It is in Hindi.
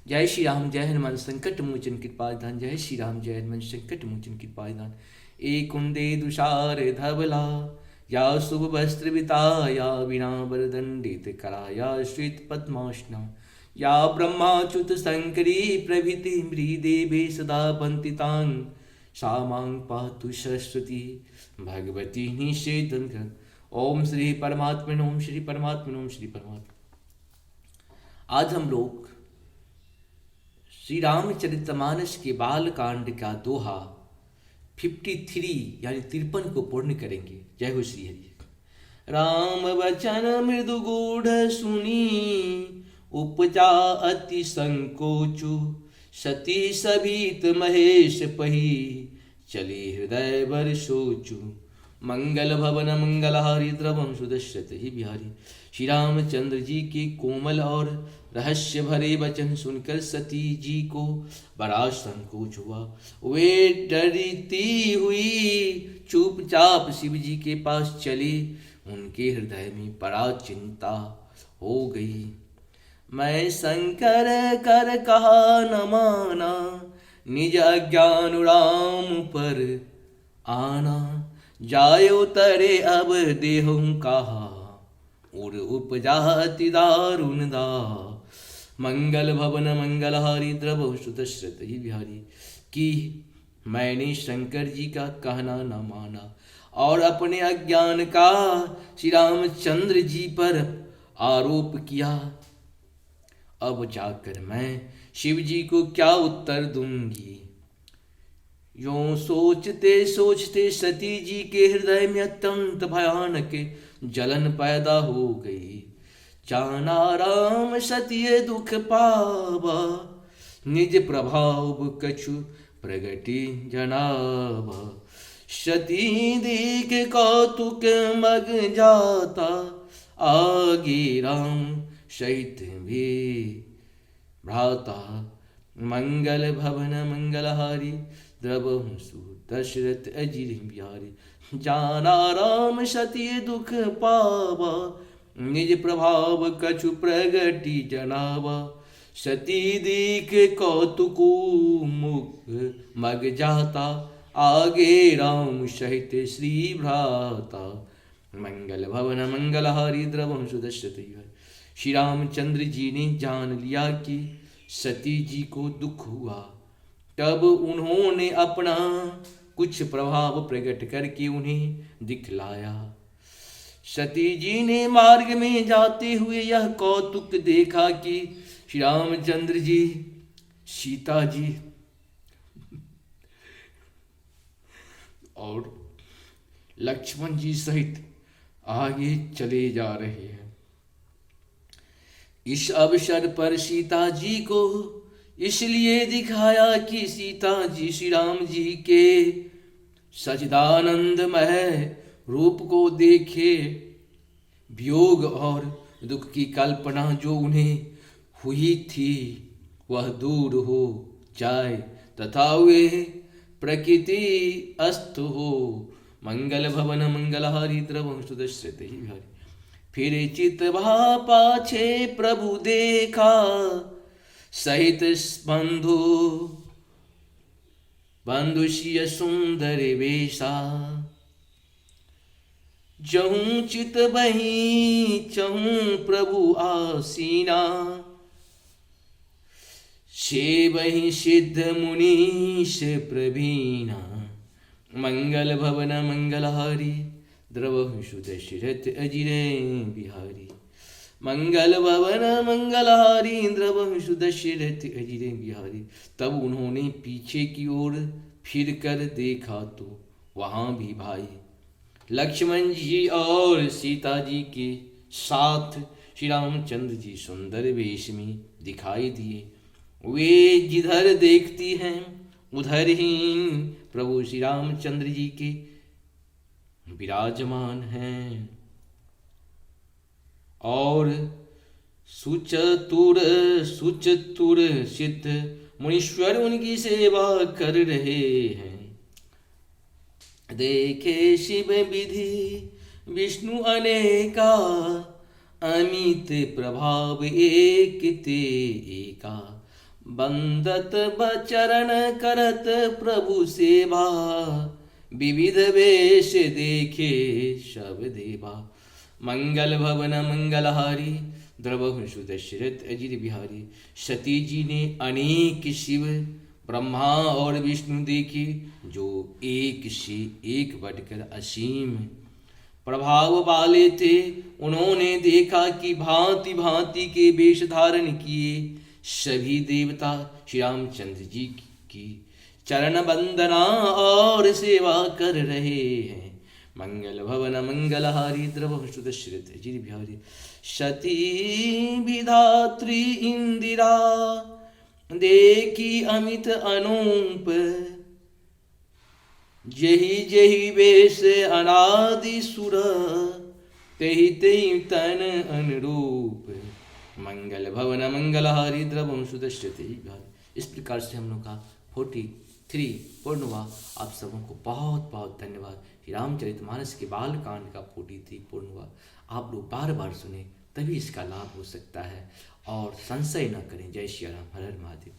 जय श्री राम जय हनुमान संकट मोचन कृपाधान। जय श्री राम जय हनुमान संकट मोचन कृपाधान। एक कुंदे दुषार धवला या शुभ वस्त्र विताया विना वरदंडित कराया श्वेत पद्मासना या ब्रह्माच्युत शंकरी प्रभृति मृदेवे सदा वंदितां सा मां पातु सरस्वती भगवती निषेधन। ओम श्री परमात्मने ओम श्री परमात्मने ओम श्री परमात्मा। आज हम लोग श्री रामचरितमानस के बाल कांड का दोहा 53 यानी 53 को पूर्ण करेंगे। जय हो श्री हरि। राम वचन मृदु गूढ़ सुनी उपजा अति संकोचु सती सभीत महेश पही चले हृदय बर सोचु। मंगल भवन मंगलहारी द्रवम सुदशरथ ही बिहारी। श्री रामचंद्र जी के कोमल और रहस्य भरे वचन सुनकर सती जी को बड़ा संकोच हुआ। वे डरती हुई चुपचाप शिव जी के पास चली। उनके हृदय में बड़ा चिंता हो गई। मैं शंकर कर कहा न माना निज अज्ञान राम पर आना। जायो तरे अब देहूं कहा उर उपजाति दारुण दा। मंगल भवन मंगलहारी द्रव सुदशरथ ही बिहारी। कि मैंने शंकर जी का कहना न माना और अपने अज्ञान का श्री रामचंद्र जी पर आरोप किया। अब जाकर मैं शिव जी को क्या उत्तर दूंगी। यूं सोचते सोचते सती जी के हृदय में अत्यंत भयानक जलन पैदा हो गई। जाना राम सतिय दुख पावा निज प्रभाव कछु प्रगति जनावा। सती देख कौतुक मग जाता आगे राम सहित भी भ्राता। मंगल भवन मंगलहारी द्रवहु दशरथ अजिर बिहारी। जाना राम सती दुख पावा निज प्रभाव कछु प्रगति जनावा। सती देख कौतुकु मुख मग जाता आगे राम सहित श्री भ्राता। मंगल भवन मंगलहारी द्रवहु सुदशरथ। श्री रामचंद्र जी ने जान लिया कि सती जी को दुख हुआ। तब उन्होंने अपना कुछ प्रभाव प्रकट करके उन्हें दिखलाया। सती जी ने मार्ग में जाते हुए यह कौतुक देखा कि श्री रामचंद्र जी सीता जी और लक्ष्मण जी सहित आगे चले जा रहे हैं। इस अवसर पर सीता जी को इसलिए दिखाया कि सीता जी श्री राम जी के सच्चिदानंदमय रूप को देखे। वियोग और दुख की कल्पना जो उन्हें हुई थी वह दूर हो जाए तथा वे प्रकृति अस्त हो। मंगल भवन मंगलहारी द्रवहु सुदशरथ ही बिहारी। फिर चितवा पाछे प्रभु देखा सहित बंधु बंधुषिय सुंदर वेशा। जहूं चित बही चहूं प्रभु आसीना। से बही सिद्ध मुनीश प्रवीणा। मंगल भवन मंगलहारी द्रवहु सुदशरथ अजिरे बिहारी। मंगल भवन मंगलहारी द्रवहु सुदशरथ अजिरे बिहारी। तब उन्होंने पीछे की ओर फिर कर देखा तो वहां भी भाई लक्ष्मण जी और सीता जी के साथ श्री रामचंद्र जी सुंदर वेश में दिखाई दिए। वे जिधर देखती हैं उधर ही प्रभु श्री रामचंद्र जी के विराजमान हैं और सुचतुर सिद्ध मुनीश्वर उनकी सेवा कर रहे हैं। देखे शिव विधि विष्णु अनेका अमित प्रभाव एक ते एका। बंदत बचरण करत प्रभु सेवा, विविध वेश देखे सब देवा। मंगल भवन मंगलहारी, द्रवहु सुत दशरथ अजिर बिहारी। सती जी ने अनेक शिव ब्रह्मा और विष्णु देखे, जो एक से एक बढ़कर असीम प्रभाव वाले थे। उन्होंने देखा कि भांति भांति के वेश धारण किए सभी देवता श्री रामचंद्र जी की चरण वंदना और सेवा कर रहे हैं। मंगल भवन मंगलहारी, द्रवहु सुत दशरथ अजिर बिहारी। सती विधात्री इंदिरा, देखी अमित अनूप, जही जही वेश अनादि सुर, तेहि तेहि तन अनुरूप। मंगल भवन मंगलहारी, द्रवहु सुत दशरथ अजिर बिहारी। इस प्रकार से हम लोग का 43 पूर्ण हुआ। आप सबों को बहुत बहुत धन्यवाद। श्री रामचरितमानस के बाल कांड का 43 पूर्ण हुआ। आप लोग बार बार सुने तभी इसका लाभ हो सकता है, और संशय न करें। जय श्री राम, हर हर महादेव।